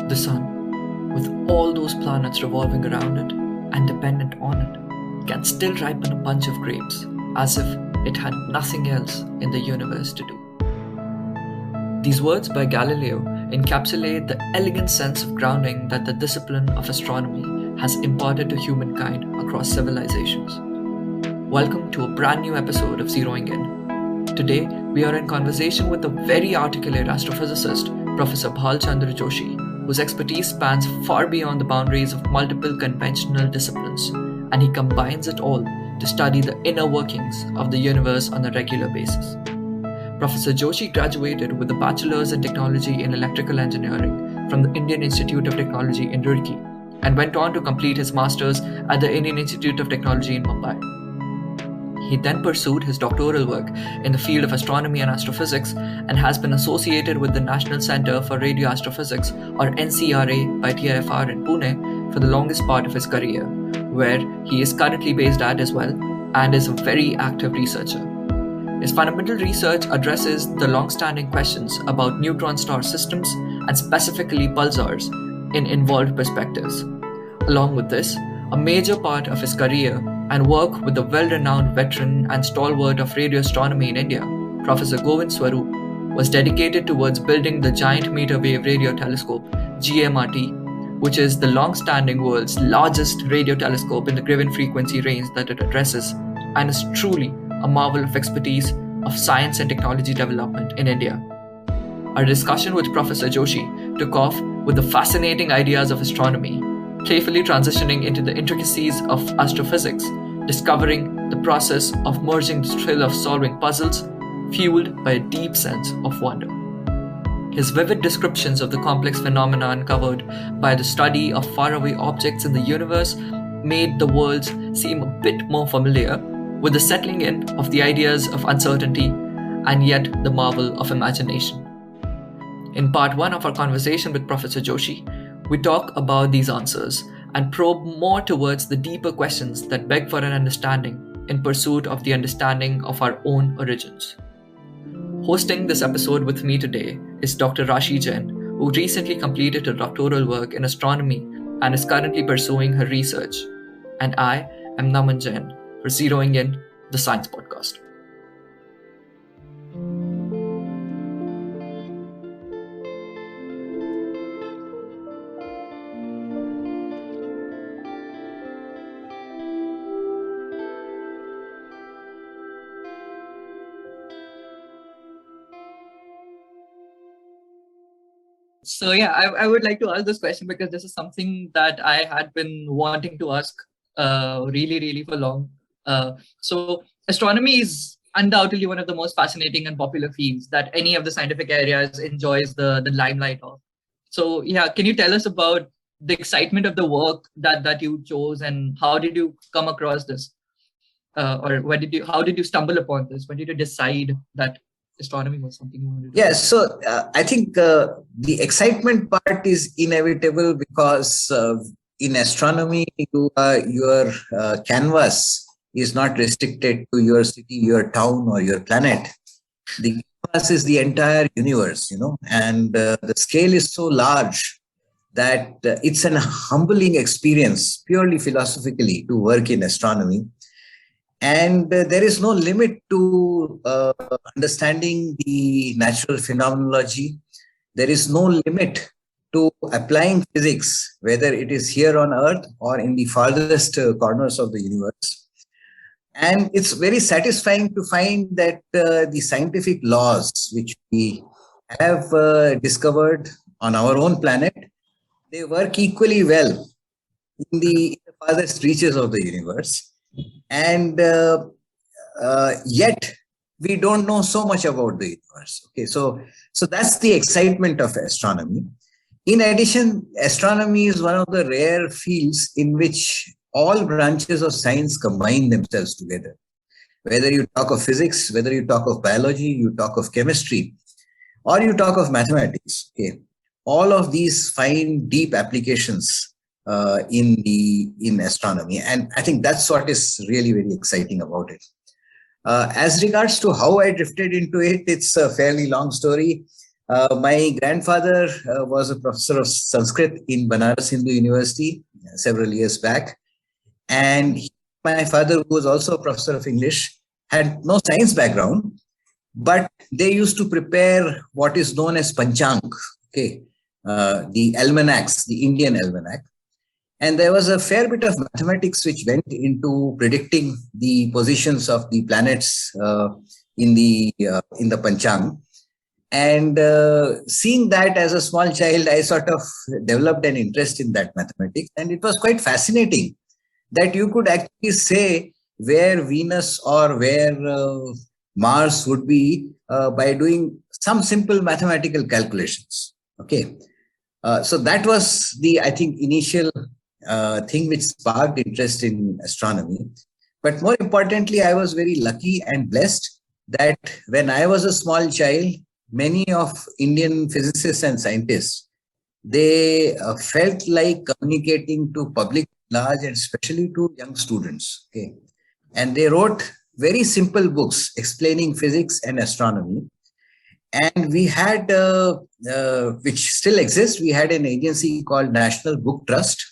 The sun, with all those planets revolving around it and dependent on it, can still ripen a bunch of grapes as if it had nothing else in the universe to do. These words by Galileo encapsulate the elegant sense of grounding that the discipline of astronomy has imparted to humankind across civilizations. Welcome to a brand new episode of Zeroing In. Today, we are in conversation with a very articulate astrophysicist, Professor Bhal Chandra Joshi, whose expertise spans far beyond the boundaries of multiple conventional disciplines, and he combines it all to study the inner workings of the universe on a regular basis. Professor Joshi graduated with a bachelor's in technology in electrical engineering from the Indian Institute of Technology in Roorkee, and went on to complete his master's at the Indian Institute of Technology in Mumbai. He then pursued his doctoral work in the field of astronomy and astrophysics and has been associated with the National Center for Radio Astrophysics, or NCRA, by TIFR in Pune for the longest part of his career, where he is currently based at as well and is a very active researcher. His fundamental research addresses the long-standing questions about neutron star systems and specifically pulsars in involved perspectives. Along with this, a major part of his career and work with the well-renowned veteran and stalwart of radio astronomy in India, Professor Govind Swarup, was dedicated towards building the Giant Meter Wave Radio Telescope, GMRT, which is the long-standing world's largest radio telescope in the given frequency range that it addresses, and is truly a marvel of expertise of science and technology development in India. Our discussion with Professor Joshi took off with the fascinating ideas of astronomy, playfully transitioning into the intricacies of astrophysics, discovering the process of merging the thrill of solving puzzles, fueled by a deep sense of wonder. His vivid descriptions of the complex phenomena uncovered by the study of faraway objects in the universe made the worlds seem a bit more familiar, with the settling in of the ideas of uncertainty and yet the marvel of imagination. In part 1 of our conversation with Professor Joshi, we talk about these answers and probe more towards the deeper questions that beg for an understanding in pursuit of the understanding of our own origins. Hosting this episode with me today is Dr. Rashi Jain, who recently completed her doctoral work in astronomy and is currently pursuing her research. And I am Naman Jain for Zeroing In, the Science Podcast. So I would like to ask this question because this is something that I had been wanting to ask really for long. So astronomy is undoubtedly one of the most fascinating and popular fields that any of the scientific areas enjoys the limelight of. So can you tell us about the excitement of the work that you chose, and how did you come across this? Or how did you stumble upon this? When did you decide that astronomy was something you wanted to do? Yes, so I think the excitement part is inevitable because in astronomy, your canvas is not restricted to your city, your town, or your planet. The canvas is the entire universe, and the scale is so large that it's an humbling experience, purely philosophically, to work in astronomy. And there is no limit to understanding the natural phenomenology. There is no limit to applying physics, whether it is here on Earth or in the farthest corners of the universe. And it's very satisfying to find that the scientific laws which we have discovered on our own planet, they work equally well in the farthest reaches of the universe. And yet we don't know so much about the universe. Okay, so that's the excitement of astronomy. In addition, astronomy is one of the rare fields in which all branches of science combine themselves together. Whether you talk of physics, whether you talk of biology, you talk of chemistry, or you talk of mathematics. Okay, all of these find deep applications in astronomy, and I think that's what is really very exciting about it. As regards to how I drifted into it, it's a fairly long story. My grandfather was a professor of Sanskrit in Banaras Hindu University several years back. And my father, who was also a professor of English, had no science background, but they used to prepare what is known as Panchang, okay, the almanacs, the Indian almanac. And there was a fair bit of mathematics which went into predicting the positions of the planets in the Panchang. And seeing that as a small child, I sort of developed an interest in that mathematics. And it was quite fascinating that you could actually say where Venus or where Mars would be by doing some simple mathematical calculations. Okay. So that was the, I think, initial thing which sparked interest in astronomy. But more importantly, I was very lucky and blessed that when I was a small child, many of Indian physicists and scientists, they felt like communicating to public large and especially to young students. Okay. And they wrote very simple books explaining physics and astronomy. And we had, which still exists, we had an agency called National Book Trust,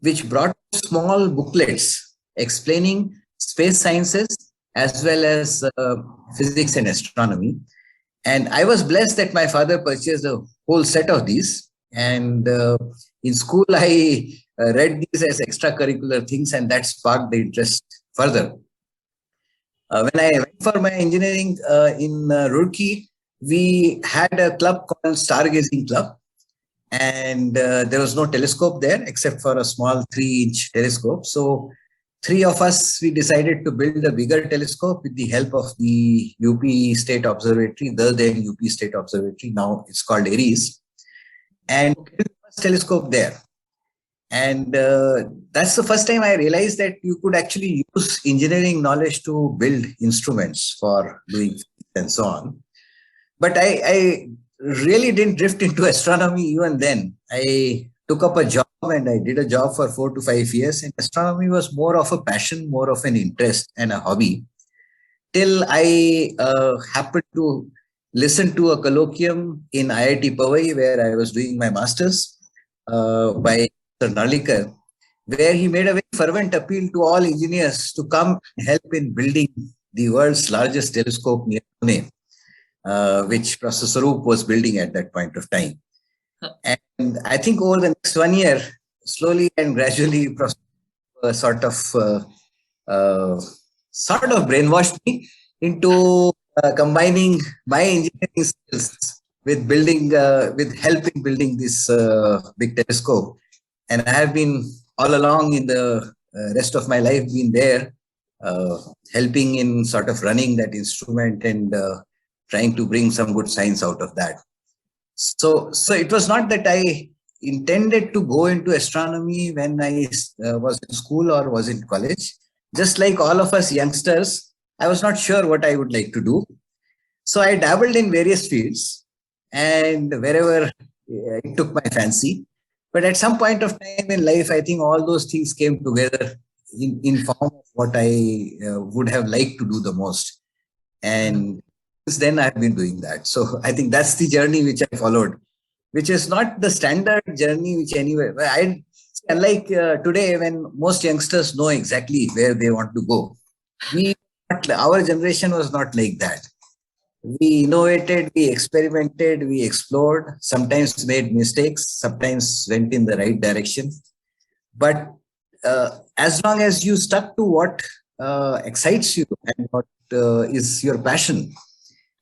which brought small booklets explaining space sciences as well as physics and astronomy. And I was blessed that my father purchased a whole set of these. And in school, I read these as extracurricular things, and that sparked the interest further. When I went for my engineering in Roorkee, we had a club called Stargazing Club. And there was no telescope there except for a small 3-inch telescope. So 3 of us, we decided to build a bigger telescope with the help of the UP State Observatory, the then UP State Observatory. Now it's called Aries. And built the first telescope there. And that's the first time I realized that you could actually use engineering knowledge to build instruments for doing physics and so on. But I really didn't drift into astronomy even then. I took up a job and I did a job for 4 to 5 years. And astronomy was more of a passion, more of an interest and a hobby. Till I happened to listen to a colloquium in IIT Powai where I was doing my master's by Sir Narlikar, where he made a very fervent appeal to all engineers to come and help in building the world's largest telescope near Pune, which Prof. Swarup was building at that point of time. And I think over the next 1 year, slowly and gradually, Prof. Sort of brainwashed me into combining my engineering skills with building, with helping building this big telescope. And I have been all along in the rest of my life been there, helping in sort of running that instrument and trying to bring some good science out of that. So it was not that I intended to go into astronomy when I was in school or was in college. Just like all of us youngsters, I was not sure what I would like to do. So I dabbled in various fields and wherever it took my fancy. But at some point of time in life, I think all those things came together in form of what I would have liked to do the most. And since then, I've been doing that. So I think that's the journey which I followed, which is not the standard journey which anywhere. Unlike today, when most youngsters know exactly where they want to go, our generation was not like that. We innovated, we experimented, we explored, sometimes made mistakes, sometimes went in the right direction. But as long as you stuck to what excites you and what is your passion,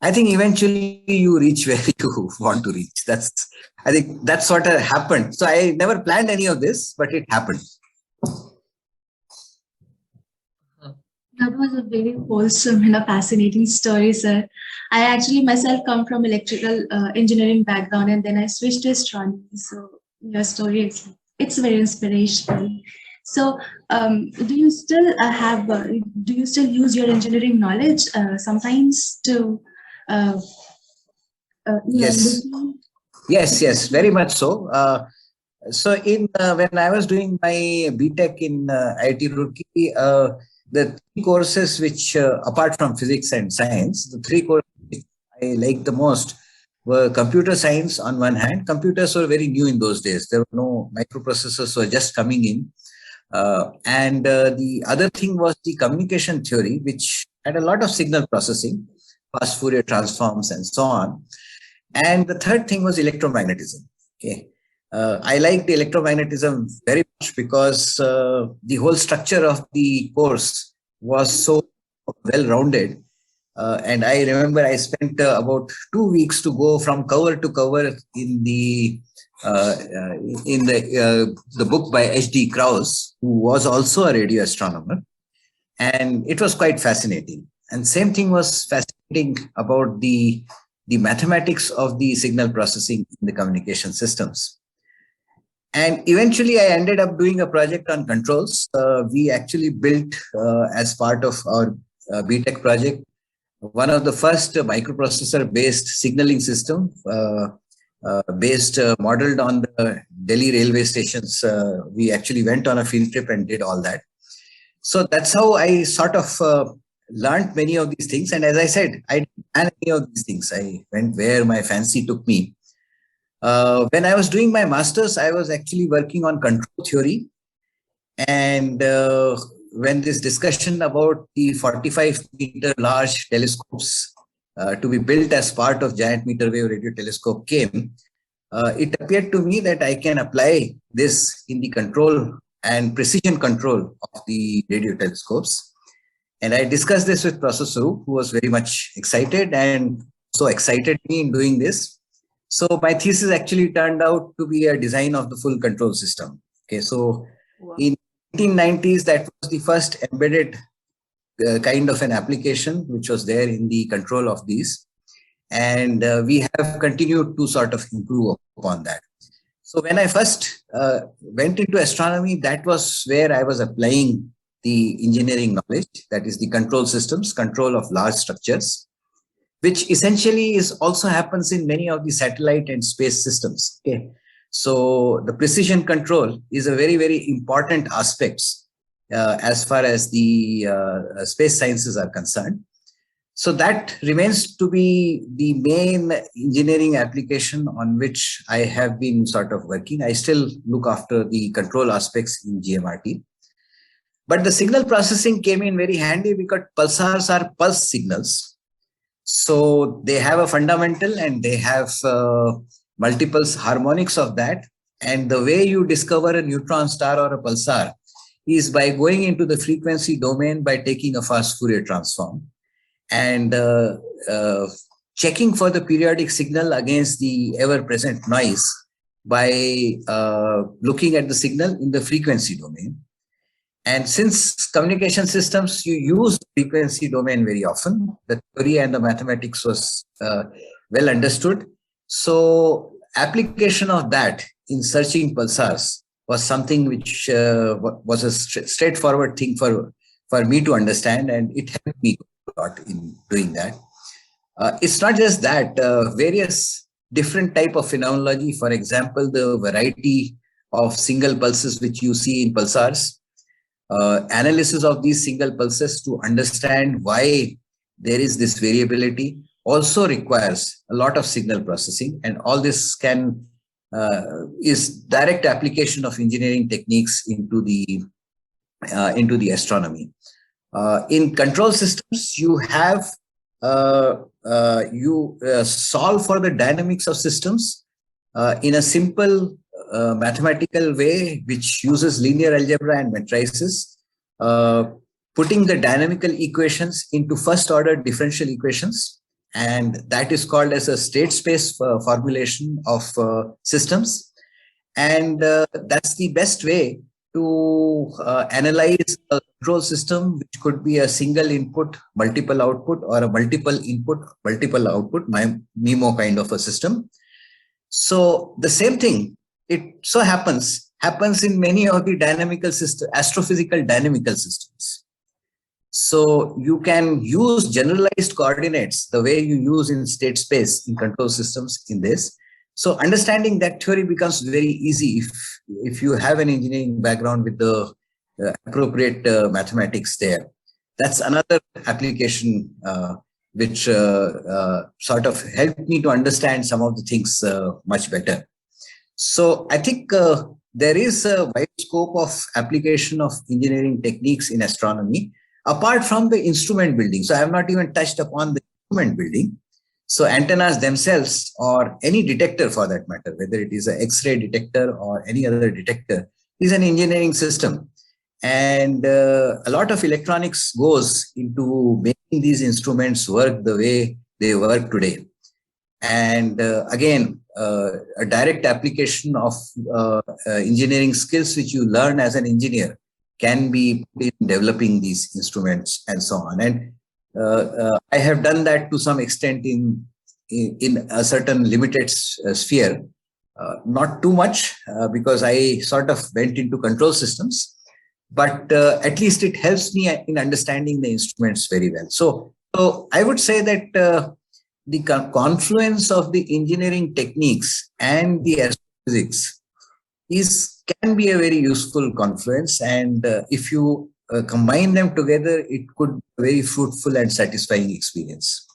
I think eventually you reach where you want to reach. I think that's what happened. So I never planned any of this, but it happened. That was a very wholesome and a fascinating story, sir. I actually myself come from electrical engineering background, and then I switched to astronomy. So your story it's very inspirational. So do you still use your engineering knowledge sometimes to Yes, very much so. So when I was doing my BTech in IIT Roorkee, the 3 courses which, apart from physics and science, the 3 courses I liked the most were computer science on one hand. Computers were very new in those days. There were no microprocessors were just coming in. The other thing was the communication theory, which had a lot of signal processing, fast Fourier transforms and so on. And the third thing was electromagnetism. Okay. I liked the electromagnetism very much because the whole structure of the course was so well-rounded. And I remember I spent about 2 weeks to go from cover to cover in the book by H.D. Krauss, who was also a radio astronomer. And it was quite fascinating. And same thing was fascinating about the mathematics of the signal processing in the communication systems. And eventually I ended up doing a project on controls. We actually built as part of our BTech project, one of the first microprocessor-based signaling system modeled on the Delhi railway stations. We actually went on a field trip and did all that. So that's how I sort of learned many of these things. And as I said, I didn't plan any of these things. I went where my fancy took me. When I was doing my master's, I was actually working on control theory. And when this discussion about the 45-meter large telescopes to be built as part of giant meter wave radio telescope came, it appeared to me that I can apply this in the control and precision control of the radio telescopes. And I discussed this with Prof. Swarup, who was very much excited and so excited me in doing this. So my thesis actually turned out to be a design of the full control system. Okay, so in 1990s, that was the first embedded kind of an application which was there in the control of these. And we have continued to sort of improve upon that. So when I first went into astronomy, that was where I was applying the engineering knowledge, that is the control systems, control of large structures, which essentially is also happens in many of the satellite and space systems. Okay, so the precision control is a very, very important aspect as far as the space sciences are concerned. So that remains to be the main engineering application on which I have been sort of working. I still look after the control aspects in GMRT. But the signal processing came in very handy because pulsars are pulse signals. So they have a fundamental and they have multiple harmonics of that. And the way you discover a neutron star or a pulsar is by going into the frequency domain by taking a fast Fourier transform and checking for the periodic signal against the ever-present noise by looking at the signal in the frequency domain. And since communication systems, you use frequency domain very often, the theory and the mathematics was well understood. So application of that in searching pulsars was something which was a straightforward thing for me to understand, and it helped me a lot in doing that. It's not just that, various different type of phenomenology, for example, the variety of single pulses which you see in pulsars, analysis of these single pulses to understand why there is this variability also requires a lot of signal processing, and all this can is direct application of engineering techniques into the astronomy. In control systems, you have solve for the dynamics of systems in a simple mathematical way, which uses linear algebra and matrices, putting the dynamical equations into first order differential equations. And that is called as a state space formulation of systems. And that's the best way to analyze a control system, which could be a single input, multiple output, or a multiple input, multiple output, MIMO kind of a system. So the same thing, it so happens in many of the dynamical system, astrophysical dynamical systems. So you can use generalized coordinates the way you use in state space in control systems in this. So understanding that theory becomes very easy if you have an engineering background with the appropriate mathematics there. That's another application which sort of helped me to understand some of the things much better. So I think there is a wide scope of application of engineering techniques in astronomy, apart from the instrument building. So I have not even touched upon the instrument building. So antennas themselves, or any detector for that matter, whether it is an X-ray detector or any other detector, is an engineering system. And a lot of electronics goes into making these instruments work the way they work today. And again, a direct application of engineering skills which you learn as an engineer can be put in developing these instruments and so on. And I have done that to some extent in a certain limited sphere, not too much because I sort of went into control systems, but at least it helps me in understanding the instruments very well. So I would say that the confluence of the engineering techniques and the astrophysics can be a very useful confluence, and if you combine them together, it could be a very fruitful and satisfying experience.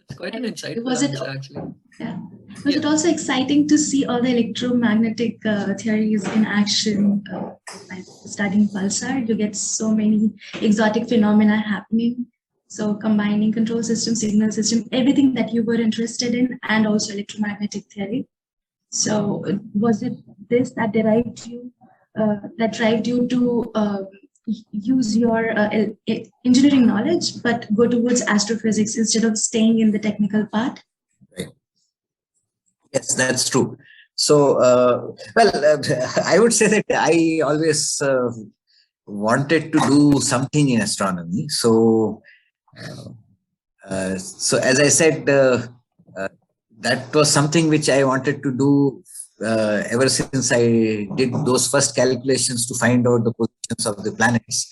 It's quite an insightful answer, actually. Yeah. Was it also exciting to see all the electromagnetic theories in action? Like studying pulsar, you get so many exotic phenomena happening. So combining control system, signal system, everything that you were interested in, and also electromagnetic theory. So was it this that derived you, that drove you to use your engineering knowledge, but go towards astrophysics instead of staying in the technical part? Right. Yes, that's true. So, I would say that I always wanted to do something in astronomy. So as I said, that was something which I wanted to do ever since I did those first calculations to find out the positions of the planets.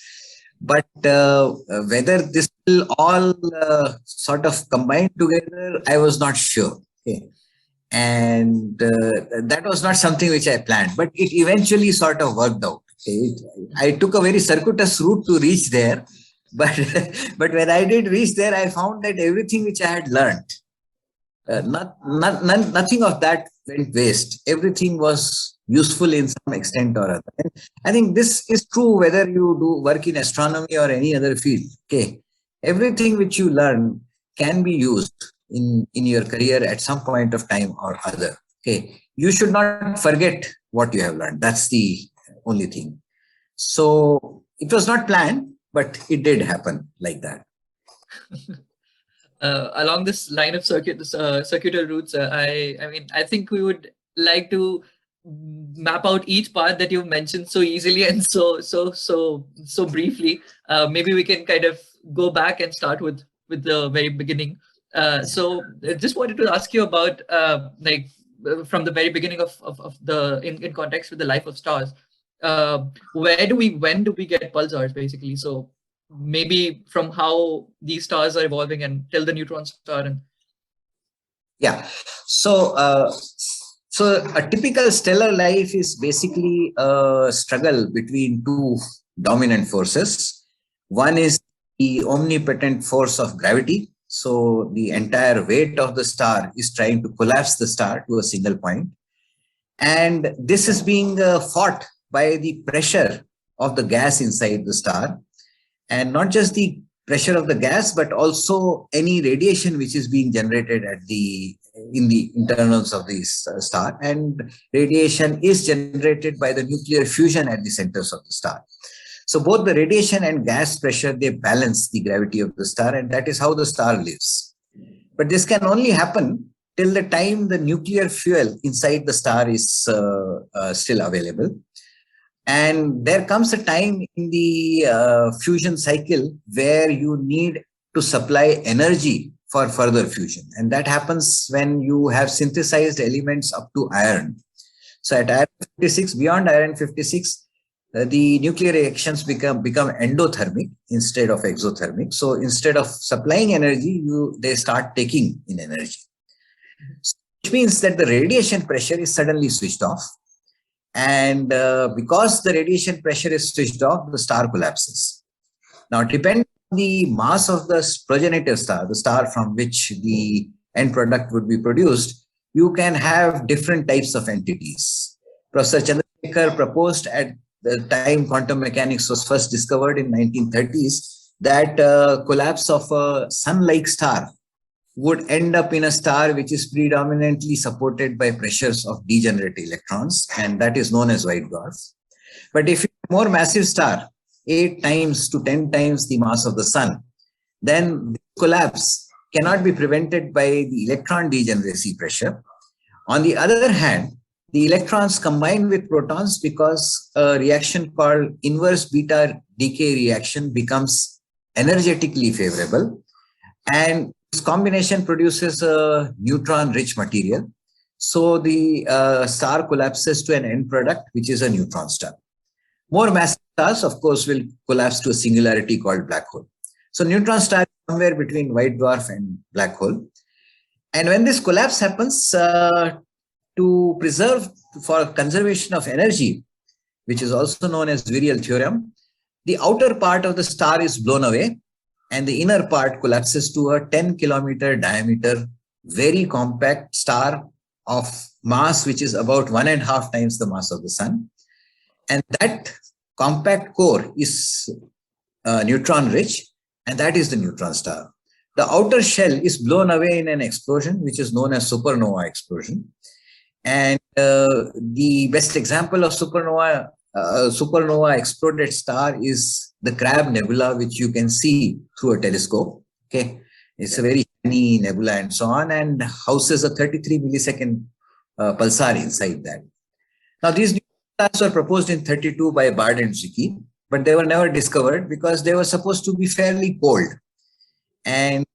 But whether this will all sort of combine together, I was not sure. Okay. And that was not something which I planned, but it eventually sort of worked out. Okay. I took a very circuitous route to reach there. But when I did reach there, I found that everything which I had learned, nothing of that went waste. Everything was useful in some extent or other. And I think this is true whether you do work in astronomy or any other field. Okay, everything which you learn can be used in your career at some point of time or other. Okay, you should not forget what you have learned. That's the only thing. So it was not planned, but it did happen like that. Along this line of circuitous routes, I think we would like to map out each part that you've mentioned so easily and so briefly. Maybe we can kind of go back and start with the very beginning. So I just wanted to ask you about from the very beginning of the in context with the life of stars. When do we get pulsars, basically? So maybe from how these stars are evolving and till the neutron star. And yeah, so a typical stellar life is basically a struggle between two dominant forces. One is the omnipotent force of gravity. So the entire weight of the star is trying to collapse the star to a single point, and this is being fought by the pressure of the gas inside the star, and not just the pressure of the gas, but also any radiation which is being generated in the internals of the star. And radiation is generated by the nuclear fusion at the centers of the star. So both the radiation and gas pressure, they balance the gravity of the star, and that is how the star lives. But this can only happen till the time the nuclear fuel inside the star is still available. And there comes a time in the fusion cycle where you need to supply energy for further fusion. And that happens when you have synthesized elements up to iron. So at iron 56, beyond iron 56, the nuclear reactions become endothermic instead of exothermic. So instead of supplying energy, they start taking in energy, which means that the radiation pressure is suddenly switched off. And because the radiation pressure is switched off, the star collapses. Now, depending the mass of the progenitor star, the star from which the end product would be produced, you can have different types of entities. Professor Chandrasekhar proposed at the time quantum mechanics was first discovered in 1930s that collapse of a sun-like star would end up in a star which is predominantly supported by pressures of degenerate electrons, and that is known as white dwarf. But if it's a more massive star, 8 times to 10 times the mass of the sun, then the collapse cannot be prevented by the electron degeneracy pressure. On the other hand, the electrons combine with protons because a reaction called inverse beta decay reaction becomes energetically favorable, and this combination produces a neutron-rich material. So the star collapses to an end product, which is a neutron star. More massive stars, of course, will collapse to a singularity called black hole. So neutron star is somewhere between white dwarf and black hole. And when this collapse happens, to preserve for conservation of energy, which is also known as virial theorem, the outer part of the star is blown away and the inner part collapses to a 10-kilometer diameter, very compact star of mass, which is about 1.5 times the mass of the sun. And that compact core is neutron rich, and that is the neutron star. The outer shell is blown away in an explosion, which is known as supernova explosion. And the best example of supernova exploded star is the Crab Nebula, which you can see through a telescope. Okay, it's a very tiny nebula and so on, and houses a 33 millisecond pulsar inside that. Now, these new stars were proposed in 32 by Bard and Zwicky, but they were never discovered because they were supposed to be fairly cold. And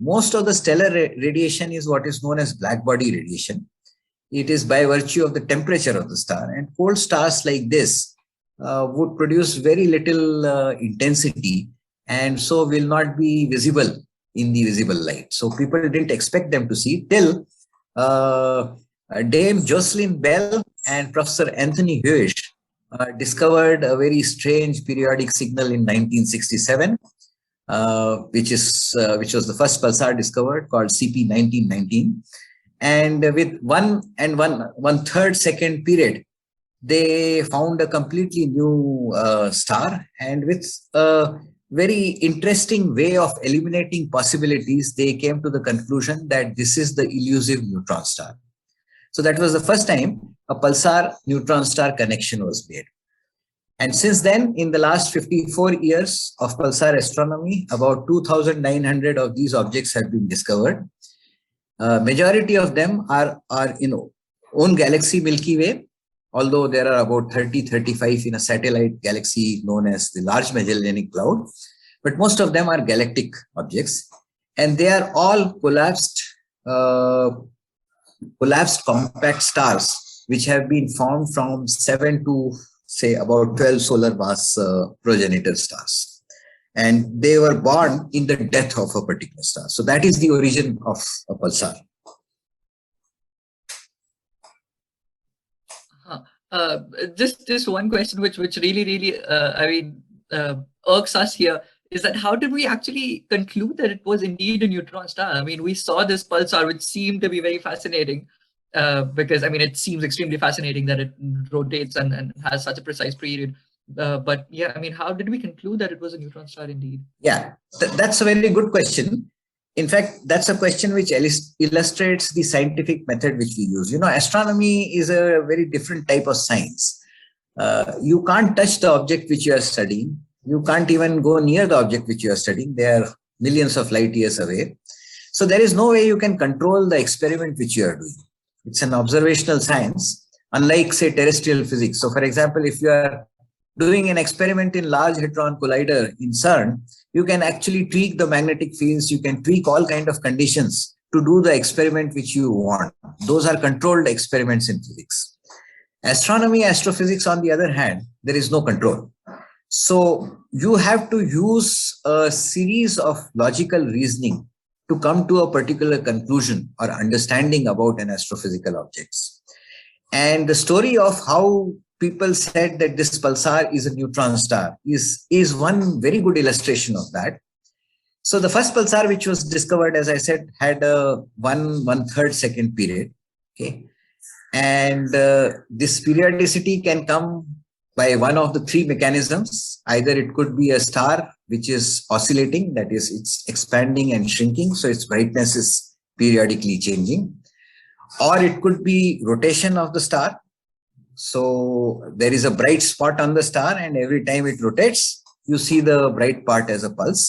most of the stellar radiation is what is known as black body radiation. It is by virtue of the temperature of the star, and cold stars like this would produce very little intensity and so will not be visible in the visible light. So people didn't expect them to see till Dame Jocelyn Bell and Professor Anthony Hewish discovered a very strange periodic signal in 1967, which was the first pulsar discovered, called CP 1919. And with 1/3 second period, they found a completely new star, and with a very interesting way of eliminating possibilities, they came to the conclusion that this is the elusive neutron star. So that was the first time a pulsar neutron star connection was made. And since then, in the last 54 years of pulsar astronomy, about 2,900 of these objects have been discovered. Majority of them are in own galaxy Milky Way, although there are about 30-35 in a satellite galaxy known as the Large Magellanic Cloud. But most of them are galactic objects, and they are all collapsed compact stars, which have been formed from 7 to say about 12 solar mass progenitor stars. And they were born in the death of a particular star. So that is the origin of a pulsar. Just one question, which really irks us here, is that how did we actually conclude that it was indeed a neutron star? I mean, we saw this pulsar, which seemed to be very fascinating, because I mean, it seems extremely fascinating that it rotates and has such a precise period. But yeah, I mean, how did we conclude that it was a neutron star indeed? Yeah, that's a very good question. In fact, that's a question which illustrates the scientific method which we use. You know, astronomy is a very different type of science. You can't touch the object which you are studying. You can't even go near the object which you are studying. They are millions of light years away. So there is no way you can control the experiment which you are doing. It's an observational science, unlike, say, terrestrial physics. So, for example, if you are doing an experiment in Large Hadron Collider in CERN, you can actually tweak the magnetic fields. You can tweak all kinds of conditions to do the experiment which you want. Those are controlled experiments in physics. Astronomy, astrophysics, on the other hand, there is no control. So you have to use a series of logical reasoning to come to a particular conclusion or understanding about an astrophysical objects. And the story of how people said that this pulsar is a neutron star is one very good illustration of that. So the first pulsar which was discovered, as I said, had a 1/3 second period. Okay. And this periodicity can come by one of the three mechanisms. Either it could be a star which is oscillating, that is, it's expanding and shrinking, so its brightness is periodically changing. Or it could be rotation of the star. So there is a bright spot on the star, and every time it rotates, you see the bright part as a pulse.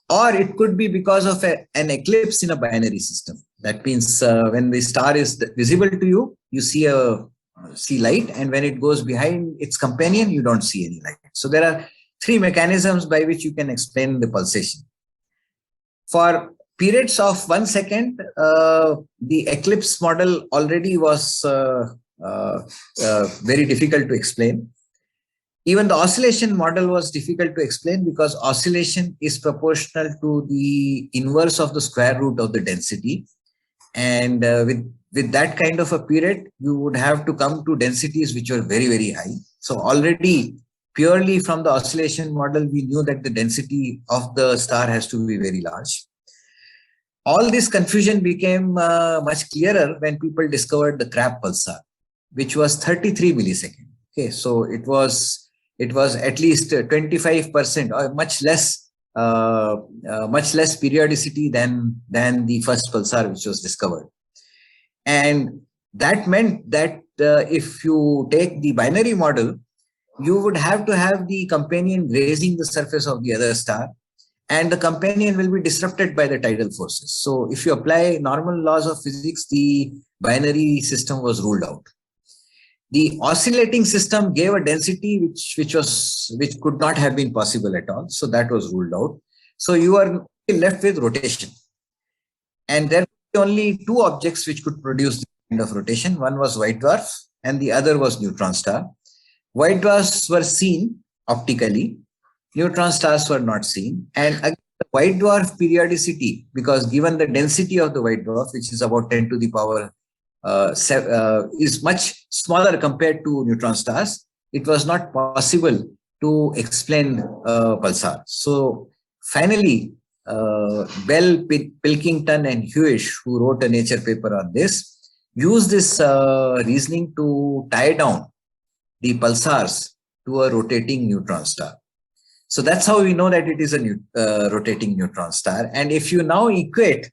Or it could be because of an eclipse in a binary system. That means when the star is visible to you, you see light, and when it goes behind its companion, you don't see any light. So there are three mechanisms by which you can explain the pulsation. For periods of 1 second, the eclipse model already was very difficult to explain. Even the oscillation model was difficult to explain because oscillation is proportional to the inverse of the square root of the density. And with that kind of a period, you would have to come to densities which were very, very high. So already purely from the oscillation model, we knew that the density of the star has to be very large. All this confusion became much clearer when people discovered the Crab pulsar, which was 33 milliseconds. Okay, so it was at least 25% or much less periodicity than the first pulsar which was discovered. And that meant that if you take the binary model, you would have to have the companion grazing the surface of the other star, and the companion will be disrupted by the tidal forces. So if you apply normal laws of physics, the binary system was ruled out. The oscillating system gave a density which could not have been possible at all. So that was ruled out. So you are left with rotation. And there were only two objects which could produce this kind of rotation. One was white dwarf and the other was neutron star. White dwarfs were seen optically. Neutron stars were not seen. And again, the white dwarf periodicity, because given the density of the white dwarf, which is about 10 to the power is much smaller compared to neutron stars, it was not possible to explain pulsar. So finally, Bell, Pilkington, and Hewish, who wrote a Nature paper on this, used this reasoning to tie down the pulsars to a rotating neutron star. So that's how we know that it is a rotating neutron star. And if you now equate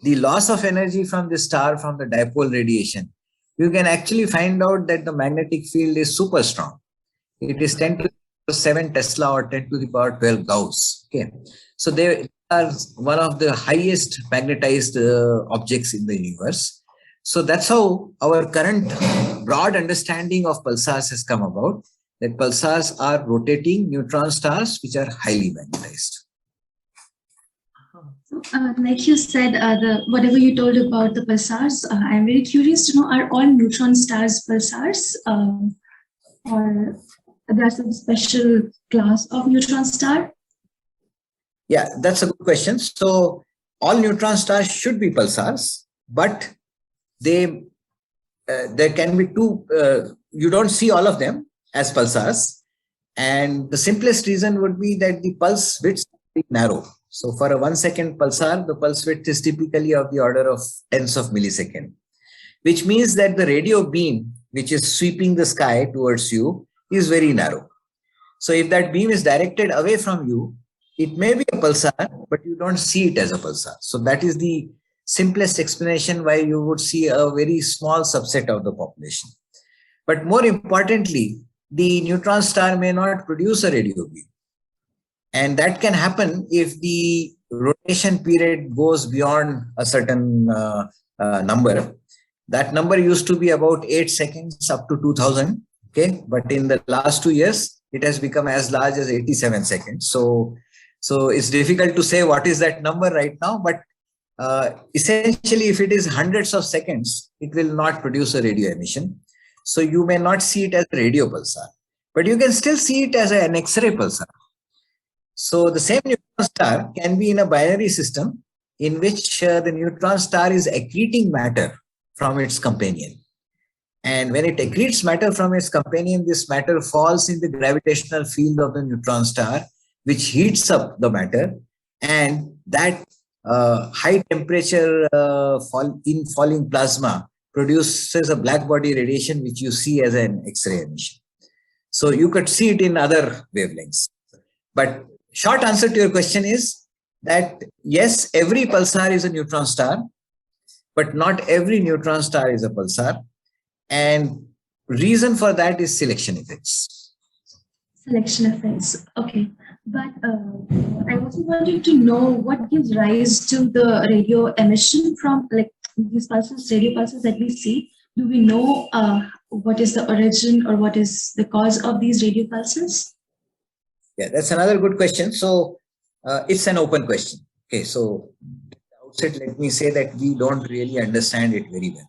the loss of energy from the star from the dipole radiation, you can actually find out that the magnetic field is super strong. It is 10 to the power 7 Tesla or 10 to the power 12 Gauss. Okay, so they are one of the highest magnetized objects in the universe. So that's how our current broad understanding of pulsars has come about, that pulsars are rotating neutron stars which are highly magnetized. Like you said, whatever you told about the pulsars, I'm very curious to know, are all neutron stars pulsars, or there's some special class of neutron star? Yeah, that's a good question. So all neutron stars should be pulsars, but there can be two, you don't see all of them as pulsars. And the simplest reason would be that the pulse widths are very narrow. So for a 1 second pulsar, the pulse width is typically of the order of tens of millisecond, which means that the radio beam, which is sweeping the sky towards you, is very narrow. So if that beam is directed away from you, it may be a pulsar, but you don't see it as a pulsar. So that is the simplest explanation why you would see a very small subset of the population. But more importantly, the neutron star may not produce a radio beam. And that can happen if the rotation period goes beyond a certain number. That number used to be about 8 seconds up to 2000. Okay, but in the last 2 years, it has become as large as 87 seconds. So it's difficult to say what is that number right now. But essentially, if it is hundreds of seconds, it will not produce a radio emission. So you may not see it as a radio pulsar, but you can still see it as an X-ray pulsar. So the same neutron star can be in a binary system in which the neutron star is accreting matter from its companion. And when it accretes matter from its companion, this matter falls in the gravitational field of the neutron star, which heats up the matter. And that high temperature falling plasma produces a black body radiation, which you see as an X-ray emission. So you could see it in other wavelengths. But short answer to your question is that yes, every pulsar is a neutron star, but not every neutron star is a pulsar. And reason for that is selection effects. Selection effects. Okay. But I also wanted to know what gives rise to the radio emission from like these pulses, radio pulses that we see. Do we know what is the origin or what is the cause of these radio pulses? Yeah, that's another good question. So it's an open question. Okay, so at the outset, let me say that we don't really understand it very well.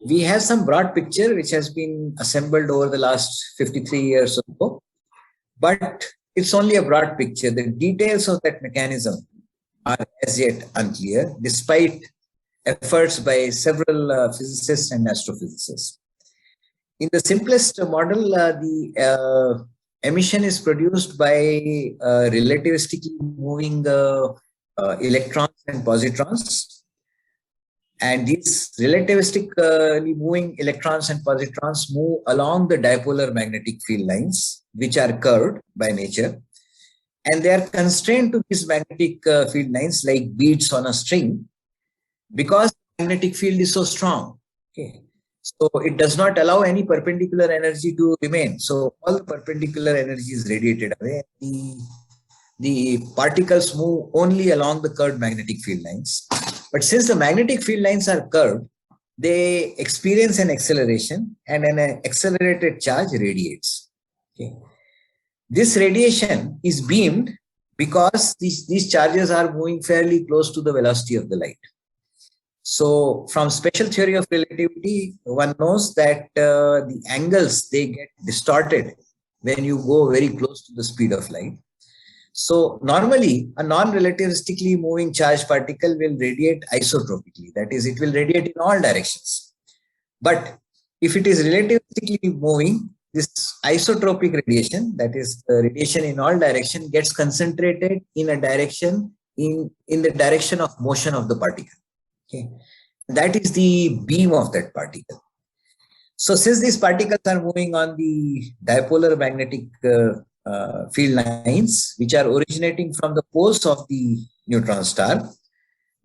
We have some broad picture which has been assembled over the last 53 years or so, but it's only a broad picture. The details of that mechanism are as yet unclear, despite efforts by several physicists and astrophysicists. In the simplest model, the emission is produced by relativistically moving electrons and positrons. And these relativistically moving electrons and positrons move along the dipolar magnetic field lines, which are curved by nature. And they are constrained to these magnetic field lines like beads on a string, because the magnetic field is so strong. Okay. So it does not allow any perpendicular energy to remain. So all the perpendicular energy is radiated away. The particles move only along the curved magnetic field lines. But since the magnetic field lines are curved, they experience an acceleration, and an accelerated charge radiates. Okay. This radiation is beamed because these charges are moving fairly close to the velocity of the light. So from special theory of relativity, one knows that the angles, they get distorted when you go very close to the speed of light. So normally a non-relativistically moving charged particle will radiate isotropically. That is, it will radiate in all directions. But if it is relativistically moving, this isotropic radiation, that is the radiation in all direction, gets concentrated in a direction, in the direction of motion of the particle. Okay. That is the beam of that particle. So since these particles are moving on the dipolar magnetic field lines, which are originating from the poles of the neutron star,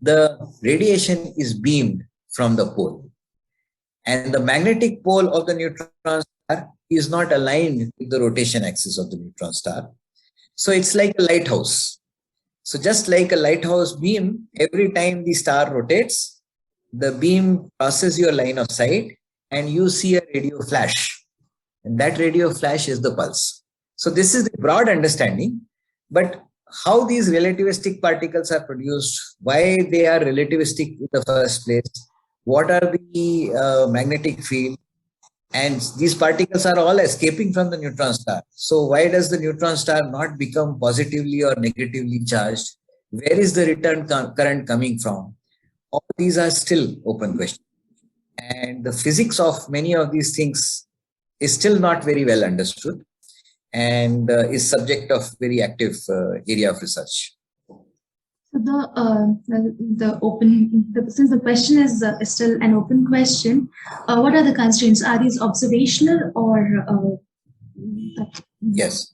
the radiation is beamed from the pole. And the magnetic pole of the neutron star is not aligned with the rotation axis of the neutron star. So it's like a lighthouse. So just like a lighthouse beam, every time the star rotates, the beam crosses your line of sight and you see a radio flash. And that radio flash is the pulse. So this is the broad understanding. But how these relativistic particles are produced, why they are relativistic in the first place, what are the magnetic field, and these particles are all escaping from the neutron star. So why does the neutron star not become positively or negatively charged? Where is the return current coming from? All these are still open questions. And the physics of many of these things is still not very well understood, and is subject of very active area of research. So since the question is still an open question, what are the constraints? Are these observational or? Yes.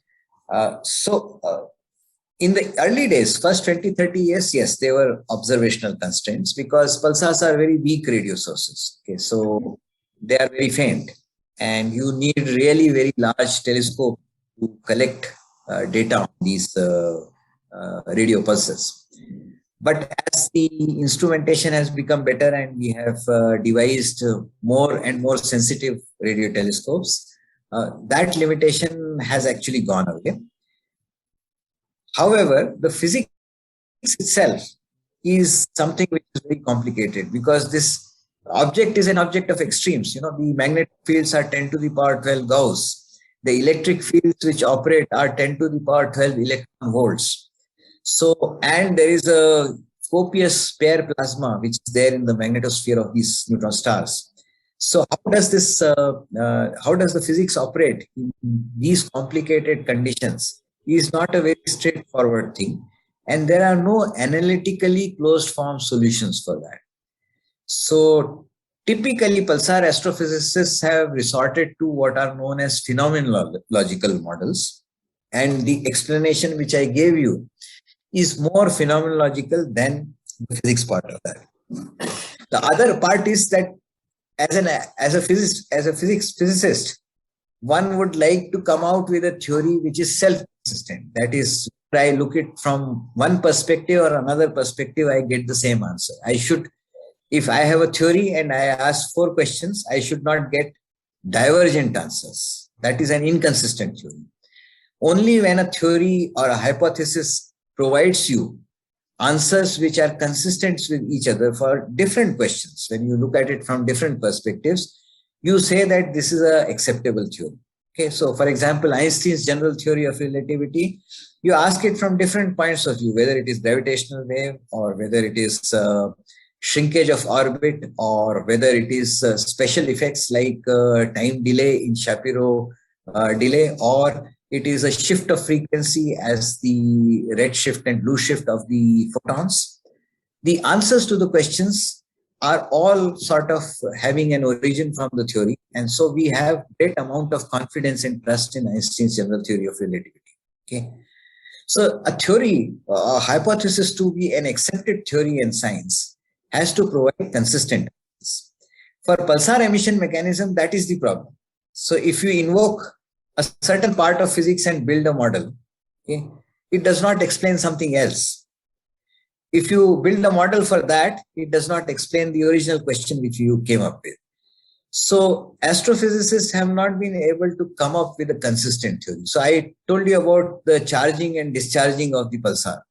In the early days, first 20, 30 years, yes, they were observational constraints because pulsars are very weak radio sources. Okay, so they are very faint, and you need really very large telescope to collect data on these radio pulses. But as the instrumentation has become better and we have devised more and more sensitive radio telescopes, that limitation has actually gone away. However, the physics itself is something which is very complicated because this object is an object of extremes. You know, the magnetic fields are 10 to the power 12 Gauss. The electric fields which operate are 10 to the power 12 electron volts. So, and there is a copious spare plasma which is there in the magnetosphere of these neutron stars. So how does the physics operate in these complicated conditions is not a very straightforward thing. And there are no analytically closed form solutions for that. So typically, pulsar astrophysicists have resorted to what are known as phenomenological models. And the explanation which I gave you is more phenomenological than the physics part of that. The other part is that as a physicist, one would like to come out with a theory which is self-consistent. That is, if I look it from one perspective or another perspective, I get the same answer. If I have a theory and I ask 4 questions, I should not get divergent answers. That is an inconsistent theory. Only when a theory or a hypothesis provides you answers which are consistent with each other for different questions, when you look at it from different perspectives, you say that this is an acceptable theory. Okay, so for example, Einstein's general theory of relativity, you ask it from different points of view, whether it is gravitational wave or whether it is shrinkage of orbit or whether it is special effects like time delay in Shapiro delay, or it is a shift of frequency as the red shift and blue shift of the photons. The answers to the questions are all sort of having an origin from the theory. And so we have great amount of confidence and trust in Einstein's general theory of relativity. Okay. So a theory, a hypothesis to be an accepted theory in science has to provide consistent answers. For pulsar emission mechanism, that is the problem. So if you invoke a certain part of physics and build a model, okay, it does not explain something else. If you build a model for that, it does not explain the original question which you came up with. So astrophysicists have not been able to come up with a consistent theory. So I told you about the charging and discharging of the pulsar.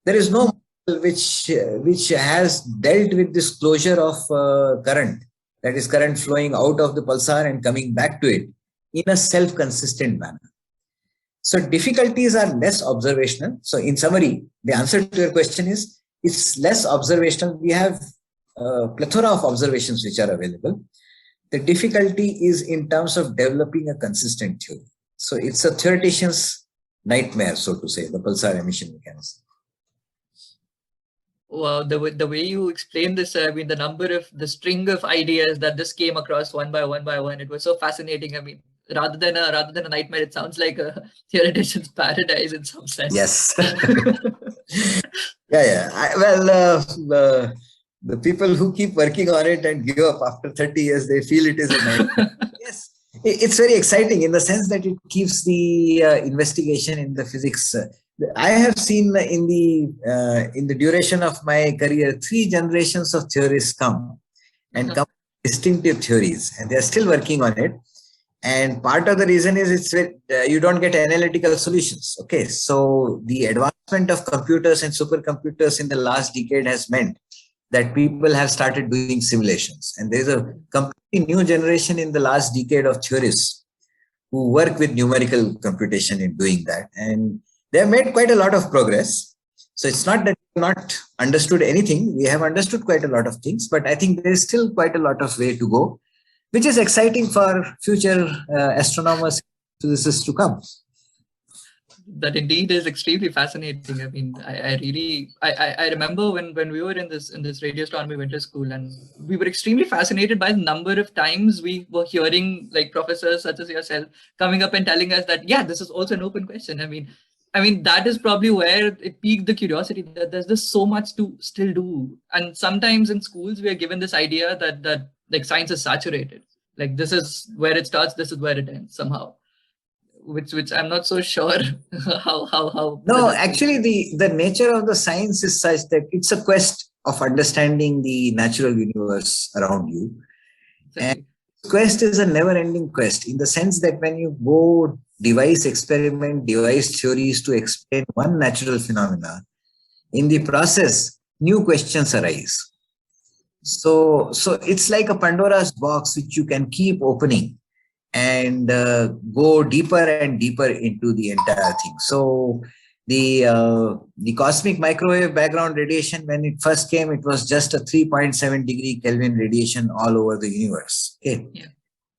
There is no model which has dealt with this closure of current, that is current flowing out of the pulsar and coming back to it in a self-consistent manner. So difficulties are less observational. So in summary, the answer to your question is it's less observational. We have a plethora of observations which are available. The difficulty is in terms of developing a consistent theory. So it's a theoretician's nightmare, so to say, the pulsar emission mechanism. Wow, the way you explained this, I mean, the string of ideas that this came across one by one, it was so fascinating. I mean, rather than a nightmare, it sounds like a theoretician's paradise in some sense. Yes. The people who keep working on it and give up after 30 years, they feel it is a nightmare. Yes, it's very exciting in the sense that it keeps the investigation in the physics. I have seen in the duration of my career 3 generations of theorists come and come with distinctive theories, and they are still working on it. And part of the reason is you don't get analytical solutions. Okay, so the advancement of computers and supercomputers in the last decade has meant that people have started doing simulations. And there's a completely new generation in the last decade of theorists who work with numerical computation in doing that. And they have made quite a lot of progress. So it's not that we've not understood anything. We have understood quite a lot of things, but I think there's still quite a lot of way to go, which is exciting for future astronomers, physicists to come. That indeed is extremely fascinating. I mean, I remember when we were in this radio astronomy winter school, and we were extremely fascinated by the number of times we were hearing like professors such as yourself coming up and telling us that, yeah, this is also an open question. I mean, that is probably where it piqued the curiosity that there's just so much to still do. And sometimes in schools, we are given this idea that like science is saturated. Like this is where it starts, this is where it ends somehow. Which I'm not so sure how. No, actually the nature of the science is such that it's a quest of understanding the natural universe around you. Exactly. And quest is a never-ending quest in the sense that when you go devise theories to explain one natural phenomena, in the process, new questions arise. So it's like a Pandora's box which you can keep opening and go deeper and deeper into the entire thing. So the cosmic microwave background radiation, when it first came, it was just a 3.7 degree Kelvin radiation all over the universe. Okay. Yeah.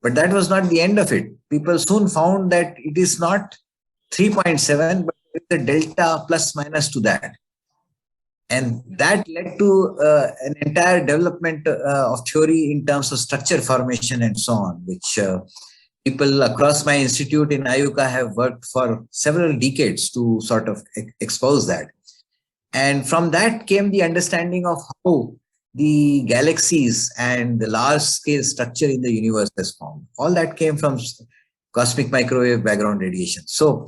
But that was not the end of it. People soon found that it is not 3.7, but it's a delta plus minus to that. And that led to an entire development of theory in terms of structure formation and so on, which people across my institute in Ayuka have worked for several decades to sort of expose that. And from that came the understanding of how the galaxies and the large scale structure in the universe is formed. All that came from cosmic microwave background radiation. So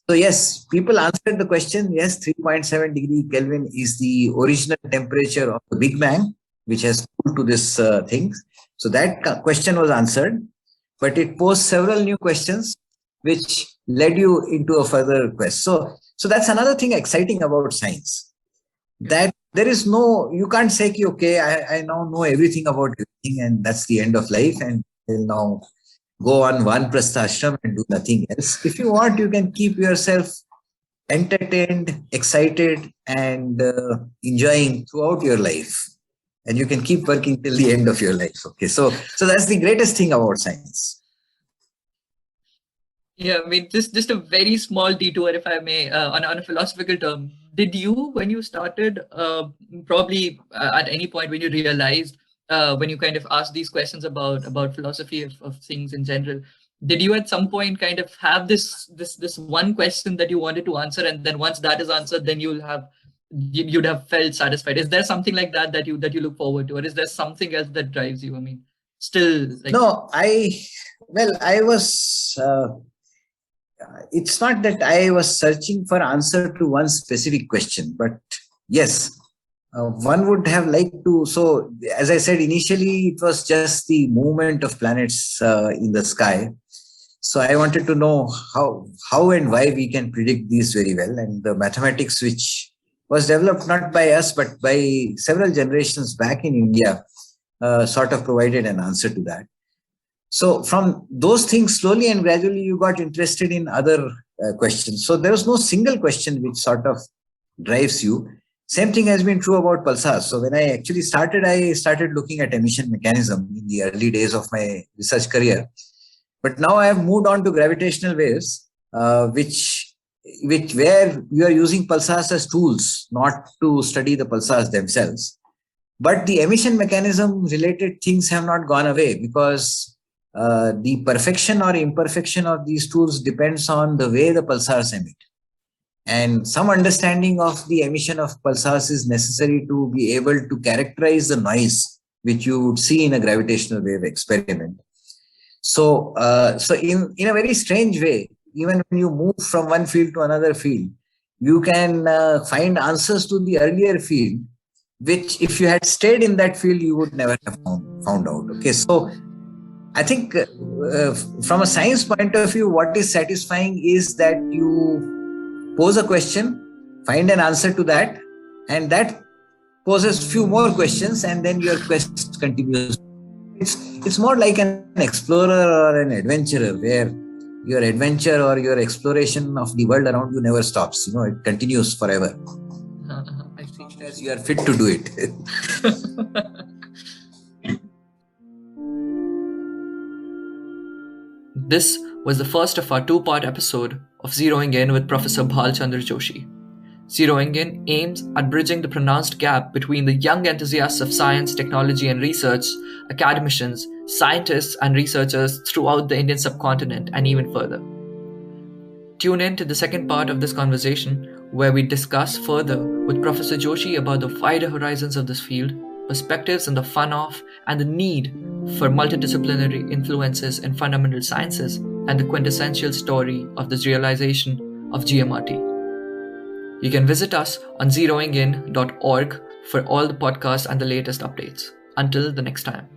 yes, people answered the question. Yes, 3.7 degree Kelvin is the original temperature of the Big Bang, which has cooled to this thing. So that question was answered, but it posed several new questions, which led you into a further quest. So that's another thing exciting about science, that there is no, you can't say, okay, I now know everything about everything and that's the end of life and will now go on Vanprastha ashram and do nothing else. If you want, you can keep yourself entertained, excited, and enjoying throughout your life. And you can keep working till the end of your life. Okay, so that's the greatest thing about science. Yeah, I mean, just a very small detour, if I may, on a philosophical term. Did you, when you started, probably at any point when you realized, when you kind of asked these questions about philosophy of things in general, did you at some point kind of have this one question that you wanted to answer, and then once that is answered, then you'd have felt satisfied? Is there something like that you look forward to, or is there something else that drives you? I mean, still like... No, I was. It's not that I was searching for answer to one specific question, but yes, one would have liked to. So, as I said initially, it was just the movement of planets in the sky. So I wanted to know how and why we can predict these very well. And the mathematics, which was developed not by us, but by several generations back in India, sort of provided an answer to that. So from those things, slowly and gradually, you got interested in other questions. So there was no single question which sort of drives you. Same thing has been true about pulsars. So when I actually started, I started looking at emission mechanism in the early days of my research career. But now I have moved on to gravitational waves, which where you are using pulsars as tools, not to study the pulsars themselves. But the emission mechanism related things have not gone away, because the perfection or imperfection of these tools depends on the way the pulsars emit. And some understanding of the emission of pulsars is necessary to be able to characterize the noise which you would see in a gravitational wave experiment. So in a very strange way, even when you move from one field to another field, you can find answers to the earlier field, which if you had stayed in that field, you would never have found out. Okay, so I think from a science point of view, what is satisfying is that you pose a question, find an answer to that, and that poses few more questions, and then your quest continues. It's more like an explorer or an adventurer, where your adventure or your exploration of the world around you never stops. You know, it continues forever. I see. As you are fit to do it. This was the first of our two-part episode of Zeroing In with Professor Bhal Chandra Joshi. Zeroing In aims at bridging the pronounced gap between the young enthusiasts of science, technology, and research, academicians, scientists, and researchers throughout the Indian subcontinent and even further. Tune in to the second part of this conversation, where we discuss further with Professor Joshi about the wider horizons of this field, perspectives on the fun of and the need for multidisciplinary influences in fundamental sciences, and the quintessential story of this realization of GMRT. You can visit us on zeroingin.org for all the podcasts and the latest updates. Until the next time.